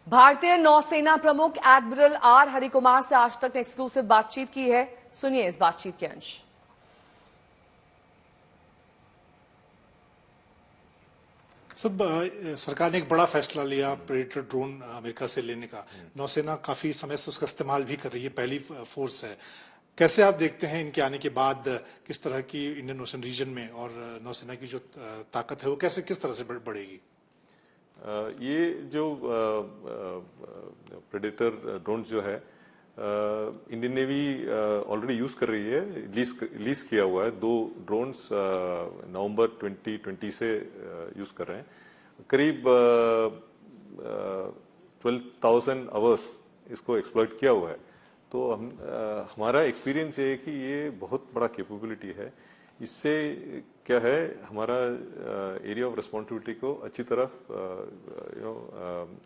भारतीय नौसेना प्रमुख एडमिरल आर हरिकुमार से आज तक ने एक्सक्लूसिव बातचीत की है। सुनिए इस बातचीत के अंश। सब सरकार ने एक बड़ा फैसला लिया प्रेडेटर ड्रोन अमेरिका से लेने का। नौसेना काफी समय से उसका इस्तेमाल भी कर रही है, पहली फोर्स है। कैसे आप देखते हैं इनके आने के बाद किस तरह की इंडियन ओशन रीजन में और नौसेना की जो ताकत है वो कैसे किस तरह से बढ़ेगी? ये जो प्रेडेटर ड्रोन जो है इंडियन नेवी ऑलरेडी यूज कर रही है, लीज किया हुआ है। 2 ड्रोन्स नवंबर 2020 से यूज कर रहे हैं। करीब 12,000 आवर्स इसको एक्सप्लॉइट किया हुआ है। तो हमारा एक्सपीरियंस ये है कि ये बहुत बड़ा कैपेबिलिटी है। इससे क्या है, हमारा एरिया ऑफ रिस्पॉन्सिबिलिटी को अच्छी तरह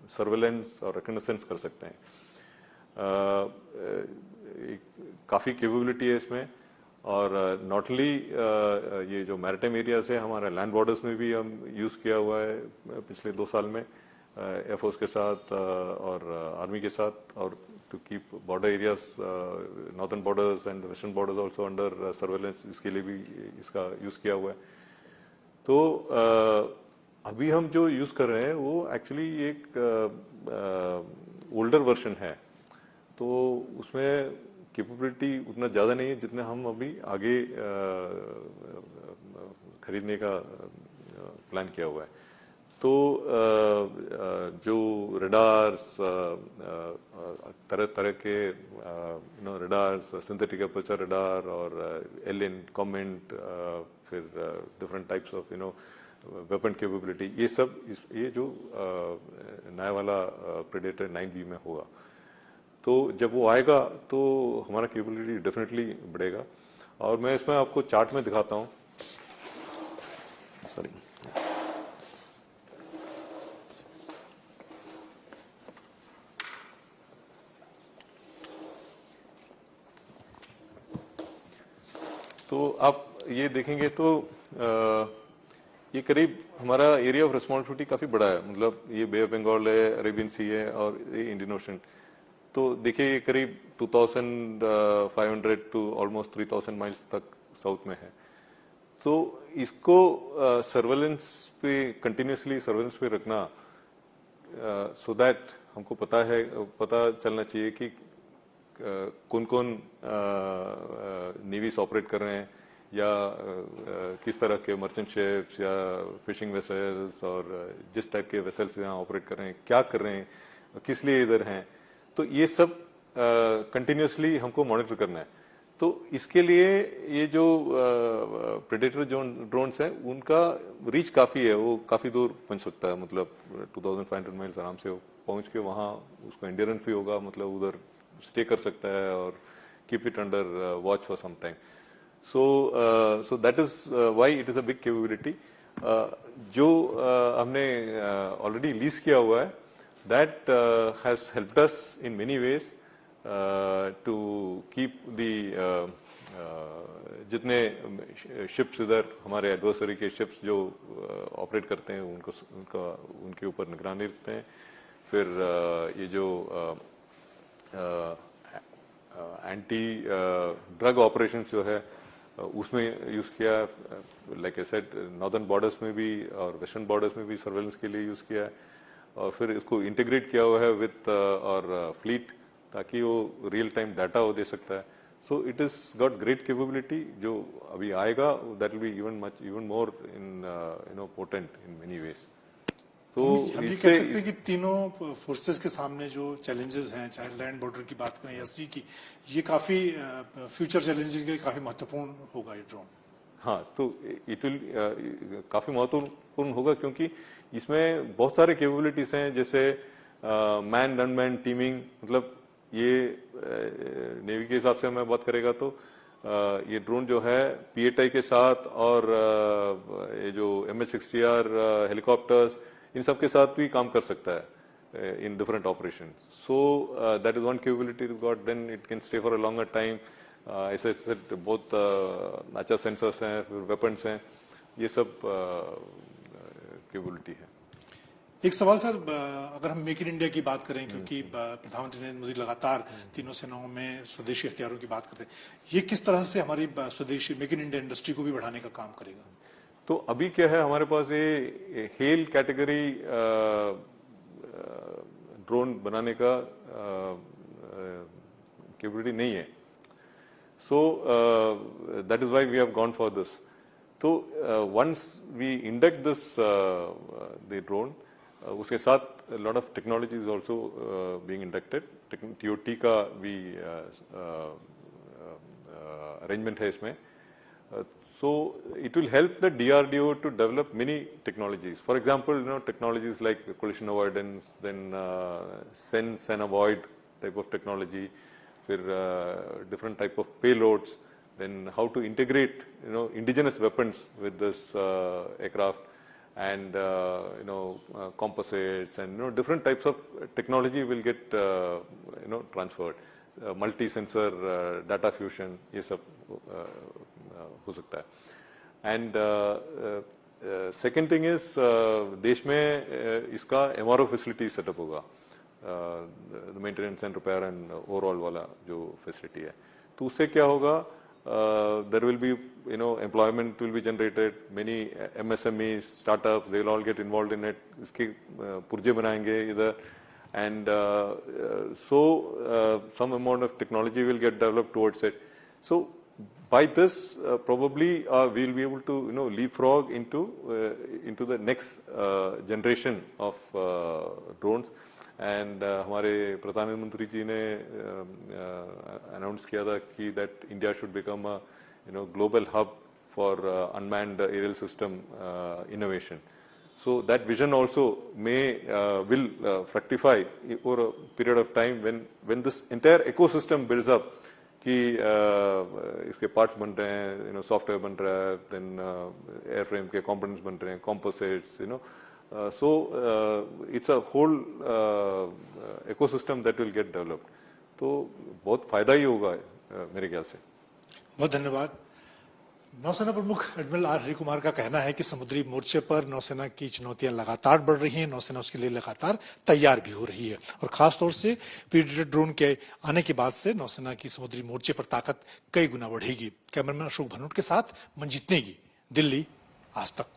सर्वेलेंस और रिकग्निशंस कर सकते हैं। काफी कैपेबिलिटी है इसमें। और नॉट ओनली ये जो मैरिटाइम एरिया है, हमारे लैंड बॉर्डर्स में भी हम यूज किया हुआ है पिछले 2 साल में एयरफोर्स के साथ और आर्मी के साथ, और to keep border areas, northern borders and western borders also under surveillance, इसके लिए भी इसका यूज किया हुआ है। तो अभी हम जो यूज कर रहे हैं वो एक्चुअली एक ओल्डर वर्जन है, तो उसमें कैपेबिलिटी उतना ज्यादा नहीं है जितना हम अभी आगे खरीदने का प्लान किया हुआ है। तो जो रडार्स, तरह तरह के रडार्स, सिंथेटिक अपर्चर रडार और एलियन कॉमेंट, फिर different types of weapon capability, ये सब ये जो नया वाला प्रेडेटर 9B में होगा। तो जब वो आएगा तो हमारा कैपेबिलिटी डेफिनेटली बढ़ेगा। और मैं इसमें आपको चार्ट में दिखाता हूँ। सॉरी, तो आप ये देखेंगे तो ये करीब हमारा एरिया ऑफ रिस्पॉन्सिबिलिटी काफी बड़ा है। मतलब ये बे ऑफ बंगाल है, अरेबियन सी है और ये इंडियन ओशन। तो देखिए ये करीब 2500 टू ऑलमोस्ट 3000 माइल्स तक साउथ में है। तो इसको सर्वेलेंस पे, कंटिन्यूसली सर्वेलेंस पे रखना, सो दैट हमको पता चलना चाहिए कि कौन कौन नेवीज ऑपरेट कर रहे हैं, या किस तरह के मर्चेंट शिप्स या फिशिंग वेसल्स, और जिस टाइप के वेसल्स यहाँ ऑपरेट कर रहे हैं, क्या कर रहे हैं, किस लिए इधर हैं। तो ये सब कंटिन्यूसली हमको मॉनिटर करना है। तो इसके लिए ये जो प्रेडेटर जो ड्रोन्स हैं उनका रीच काफी है, वो काफी दूर पहुंच सकता है। मतलब 2500 माइल्स आराम से पहुंच के वहां उसको एंड्योरेंस भी होगा, मतलब उधर स्टे कर सकता है और keep it under watch for some time. So that is why it is a big capability. जो हमने ऑलरेडी लीज किया हुआ है, that has helped us in many ways to keep the जितने शिप्स इधर हमारे एडवर्सरी के शिप्स जो ऑपरेट करते हैं उनके ऊपर निगरानी रखते हैं। फिर ये जो एंटी ड्रग ऑपरेशंस जो है उसमें यूज किया, like I said, northern borders में भी और वेस्टर्न बॉर्डर्स में भी सर्वेलेंस के लिए यूज किया है। और फिर इसको इंटीग्रेट किया हुआ है विथ और फ्लीट, ताकि वो रियल टाइम डाटा वो दे सकता है। So it is got great capability. जो अभी आएगा that will be even more in potent in many ways. तो हम ये कह सकते हैं कि तीनों फोर्सेस के सामने जो चैलेंजेस हैं, चाहे लैंड बॉर्डर की बात करें या सी की, ये काफी फ्यूचर चैलेंजेस के काफी महत्वपूर्ण होगा ये ड्रोन। हाँ, तो इट विल काफी महत्वपूर्ण होगा, क्योंकि इसमें बहुत सारे कैपेबिलिटीज हैं, जैसे मैन अनमैन टीमिंग। मतलब ये नेवी के हिसाब से मैं बात करेगा तो ये ड्रोन जो है PATI के साथ और ये जो MH-60R हेलीकॉप्टर्स, इन सब के साथ भी काम कर सकता है in different operation. So that is one capability got. Then it can stay for a longer time. ऐसे बहुत अच्छा सेंसर्स हैं, वेपन्स हैं, ये सब कैपेबिलिटी है। एक सवाल सर, अगर हम मेक इन इंडिया की बात करें, क्योंकि प्रधानमंत्री नरेंद्र मोदी लगातार तीनों सेनाओं में स्वदेशी हथियारों की बात करते हैं, ये किस तरह से हमारी स्वदेशी मेक इन इंडिया इंडस्ट्री को भी बढ़ाने का काम करेगा? तो अभी क्या है, हमारे पास ये हेल कैटेगरी ड्रोन बनाने का कैपेबिलिटी नहीं है. So that is why we have gone for this. So once we induct this the drone, उसके साथ a lot of technology is also being inducted. TOT का भी arrangement है इसमें. So it will help the DRDO to develop many technologies. For example, technologies like collision avoidance, then sense and avoid type of technology. Different type of payloads, then how to integrate indigenous weapons with this aircraft, and composites, and different types of technology will get transferred. Multi-sensor data fusion ये सब हो सकता है. And second thing is देश में इसका MRO facility setup होगा. Maintenance and repair and overall वाला जो फैसिलिटी है, तो उससे क्या होगा, there will be employment will be generated, many MSMEs, startups, they will all get involved in it. इसके पुर्जे बनाएंगे इधर, and so some amount of technology will get developed towards it. So by this probably we will be able to leapfrog into the next generation of drones. And हमारे प्रधानमंत्री जी ने announce किया था कि that India should become a global hub for unmanned aerial system innovation. So that vision also may will fructify over a period of time when this entire ecosystem builds up, कि इसके parts बन रहे हैं, software बन रहा है, then airframe के components बन रहे हैं, composites, so it's a whole ecosystem that will get developed. तो बहुत फायदा ही होगा मेरे ख्याल से. बहुत धन्यवाद. नौसेना प्रमुख एडमिरल आर हरिकुमार का कहना है कि समुद्री मोर्चे पर नौसेना की चुनौतियां लगातार बढ़ रही हैं, नौसेना उसके लिए लगातार तैयार भी हो रही है, और खासतौर से प्रीडेटर ड्रोन के आने के बाद से नौसेना की समुद्री मोर्चे पर ताकत कई गुना बढ़ेगी. कैमरामैन अशोक भनोट के साथ मंजीत नेगी, दिल्ली, आज तक.